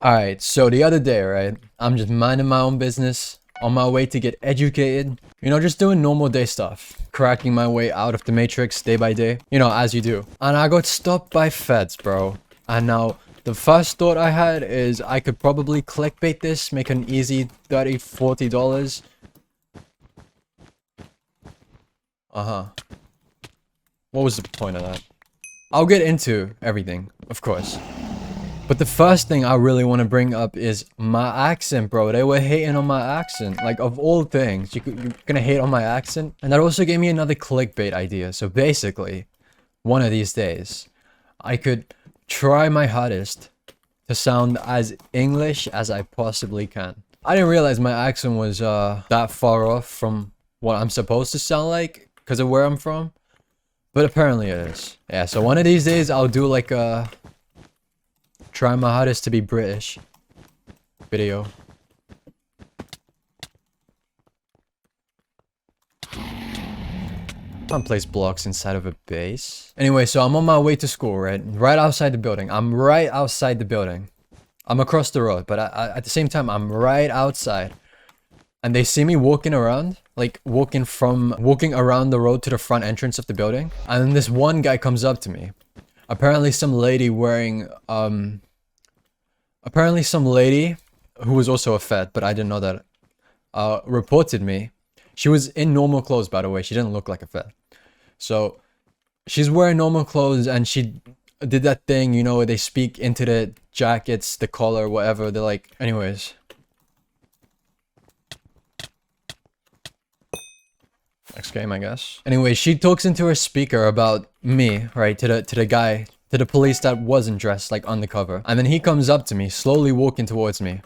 Alright, so the other day, right, I'm just minding my own business, on my way to get educated, you know, just doing normal day stuff, cracking my way out of the matrix day by day, you know, as you do. And I got stopped by feds, bro. And now, the first thought I had is I could probably clickbait this, make an easy $30, $40. Uh-huh. What was the point of that? I'll get into everything, of course. But the first thing I really want to bring up is my accent, bro. They were hating on my accent. Like, of all things, you're gonna hate on my accent? And that also gave me another clickbait idea. So basically, one of these days, I could try my hardest to sound as English as I possibly can. I didn't realize my accent was that far off from what I'm supposed to sound like because of where I'm from. But apparently it is. Yeah, so one of these days, I'll do like a... try my hardest to be British video. Can't place blocks inside of a base. Anyway, so I'm on my way to school, right? Right outside the building. I'm right outside the building. I'm across the road, but at the same time, I'm right outside. And they see me walking around, like walking around the road to the front entrance of the building. And then this one guy comes up to me. Apparently some lady wearing, apparently some lady who was also a Fed, but I didn't know that, reported me. She was in normal clothes, by the way. She didn't look like a Fed. So she's wearing normal clothes and she did that thing, you know, where they speak into the jackets, the collar, whatever. They're like, anyways. Next game, I guess. Anyway, she talks into her speaker about me, right? To the guy, to the police that wasn't dressed like undercover. And then he comes up to me, slowly walking towards me.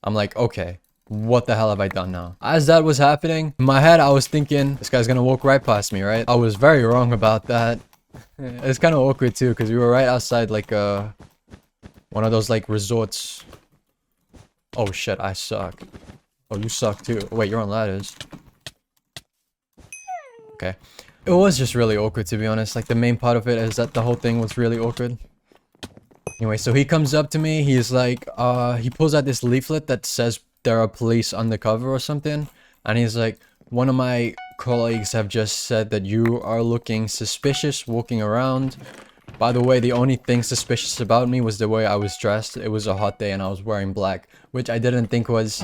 I'm like, okay, what the hell have I done now? As that was happening, in my head, I was thinking, this guy's gonna walk right past me, right? I was very wrong about that. It's kind of awkward too, because we were right outside like one of those like resorts. Oh shit, I suck. Oh, you suck too. Wait, you're on ladders. Okay. It was just really awkward, to be honest. Like, the main part of it is that the whole thing was really awkward. Anyway, so he comes up to me. He's like, he pulls out this leaflet that says there are police undercover or something. And he's like, one of my colleagues have just said that you are looking suspicious walking around. By the way, the only thing suspicious about me was the way I was dressed. It was a hot day and I was wearing black, which I didn't think was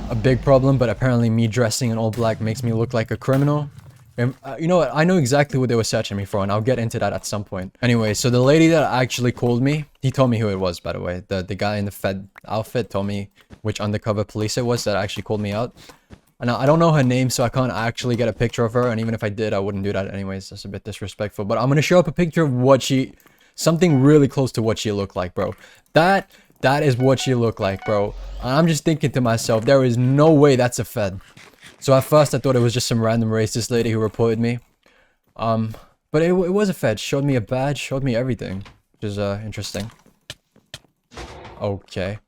a big problem. But apparently me dressing in all black makes me look like a criminal. You know what? I know exactly what they were searching me for, and I'll get into that at some point. Anyway, so the lady that actually called me, he told me who it was, by the way. The guy in the Fed outfit told me which undercover police it was that actually called me out. And I don't know her name, so I can't actually get a picture of her, and even if I did, I wouldn't do that anyways. That's a bit disrespectful. But I'm gonna show up a picture of what something really close to what she looked like, bro. That is what she looked like, bro. And I'm just thinking to myself, there is no way that's a Fed. So at first I thought it was just some random racist lady who reported me. But it was a Fed. Showed me a badge, showed me everything. Which is interesting. Okay.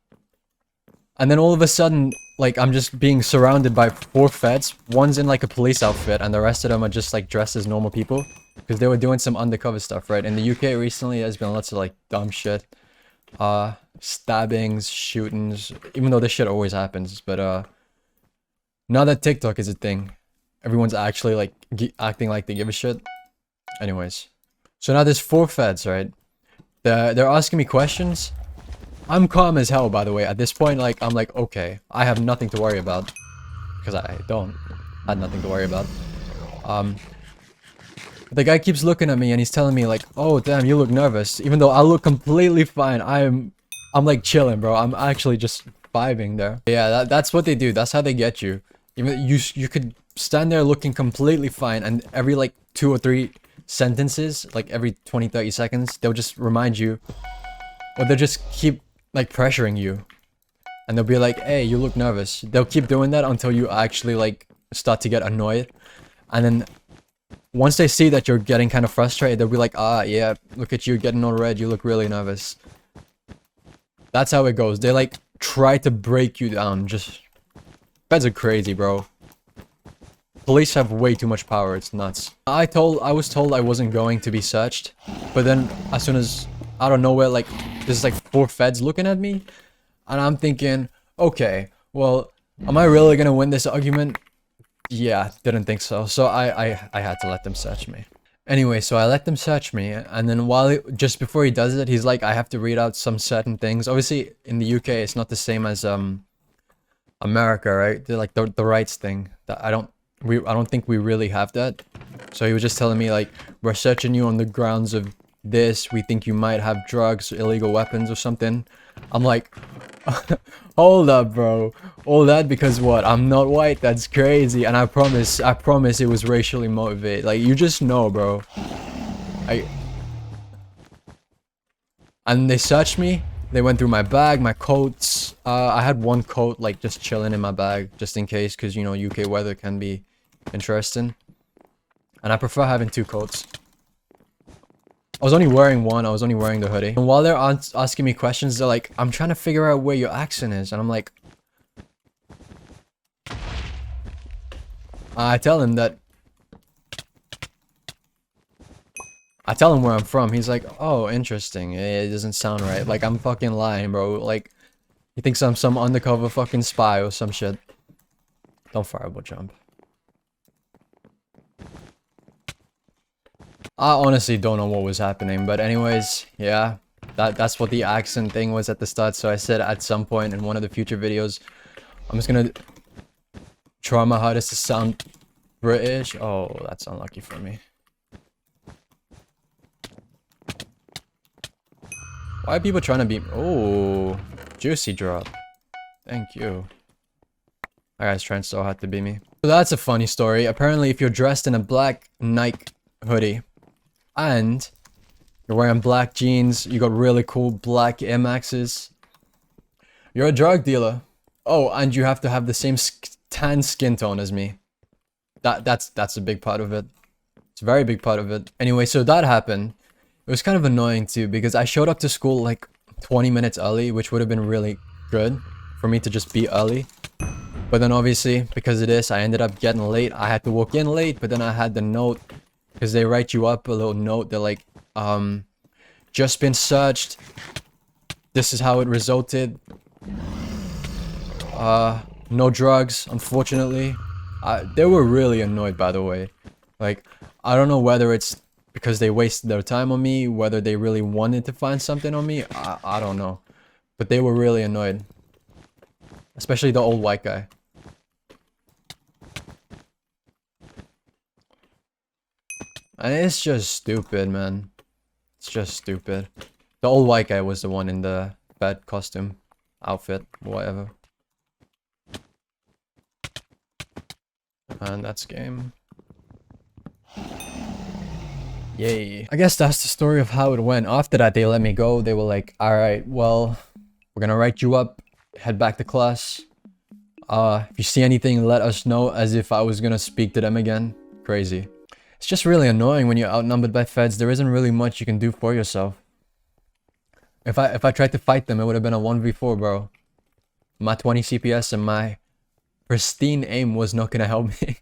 And then all of a sudden, like, I'm just being surrounded by 4 Feds. One's in like a police outfit and the rest of them are just like dressed as normal people. Because they were doing some undercover stuff, right? In the UK recently there's been lots of like dumb shit. Stabbings, shootings, even though this shit always happens, but now that TikTok is a thing, everyone's actually like acting like they give a shit. Anyways, so now there's 4 Feds, right? They're asking me questions. I'm calm as hell, by the way. At this point, like, I'm like, okay, I have nothing to worry about. Because I had nothing to worry about. The guy keeps looking at me and he's telling me like, oh damn, you look nervous. Even though I look completely fine. I'm like chilling, bro. I'm actually just vibing there. Yeah, that's what they do. That's how they get you. Even you could stand there looking completely fine, and every like 2 or 3 sentences, like every 20-30 seconds, they'll just remind you, or they'll just keep like pressuring you, and they'll be like, hey, you look nervous. They'll keep doing that until you actually like start to get annoyed, and then once they see that you're getting kind of frustrated, they'll be like, ah, yeah, look at you getting all red, you look really nervous. That's how it goes. They like try to break you down. Just Feds are crazy, bro. Police have way too much power. It's nuts. I was told I wasn't going to be searched, but then as soon as out of nowhere, like there's like 4 Feds looking at me, And I'm thinking, okay, well, am I really gonna win this argument? Yeah, didn't think so. So I had to let them search me. Anyway, so I let them search me, and then just before he does it, he's like, I have to read out some certain things. Obviously, in the UK, it's not the same as America, right? They're like the rights thing that I don't think we really have that. So he was just telling me like, we're searching you on the grounds of this. We think you might have drugs, illegal weapons, or something. I'm like, hold up, bro. All that because what? I'm not white. That's crazy. And I promise it was racially motivated. Like, you just know, bro. And they searched me. They went through my bag, my coats. I had one coat like just chilling in my bag just in case, because you know UK weather can be interesting. And I prefer having two coats. I was only wearing one. I was only wearing the hoodie. And while they're asking me questions, they're like, I'm trying to figure out where your accent is. And I'm like, I tell him that. I tell him where I'm from. He's like, oh, interesting. It doesn't sound right. Like, I'm fucking lying, bro. Like, he thinks I'm some undercover fucking spy or some shit. Don't fireball jump. I honestly don't know what was happening, but anyways, yeah, that's what the accent thing was at the start. So I said at some point in one of the future videos, I'm just gonna try my hardest to sound British. Oh, that's unlucky for me. Why are people trying to be... Oh, juicy drop. Thank you. That guy's trying so hard to be me. So that's a funny story. Apparently, if you're dressed in a black Nike hoodie and you're wearing black jeans, you got really cool black Air Maxes, you're a drug dealer. Oh, and you have to have the same tan skin tone as me. That's a big part of it. It's a very big part of it. Anyway, so that happened. It was kind of annoying too, because I showed up to school like 20 minutes early, which would have been really good for me to just be early. But then obviously, because of this, I ended up getting late. I had to walk in late, but then I had the note, because they write you up a little note. They're like, just been searched. This is how it resulted. No drugs, unfortunately. They were really annoyed, by the way. Like, I don't know whether it's because they wasted their time on me, whether they really wanted to find something on me. I don't know. But they were really annoyed. Especially the old white guy. And it's just stupid, man. It's just stupid. The old white guy was the one in the bad costume, outfit, whatever. And that's game. Yay. I guess that's the story of how it went. After that, they let me go. They were like, alright, well, we're gonna write you up. Head back to class. If you see anything, let us know, as if I was gonna speak to them again. Crazy. It's just really annoying when you're outnumbered by feds. There isn't really much you can do for yourself. If I tried to fight them, it would have been a 1v4, bro. My 20 CPS and my pristine aim was not gonna help me.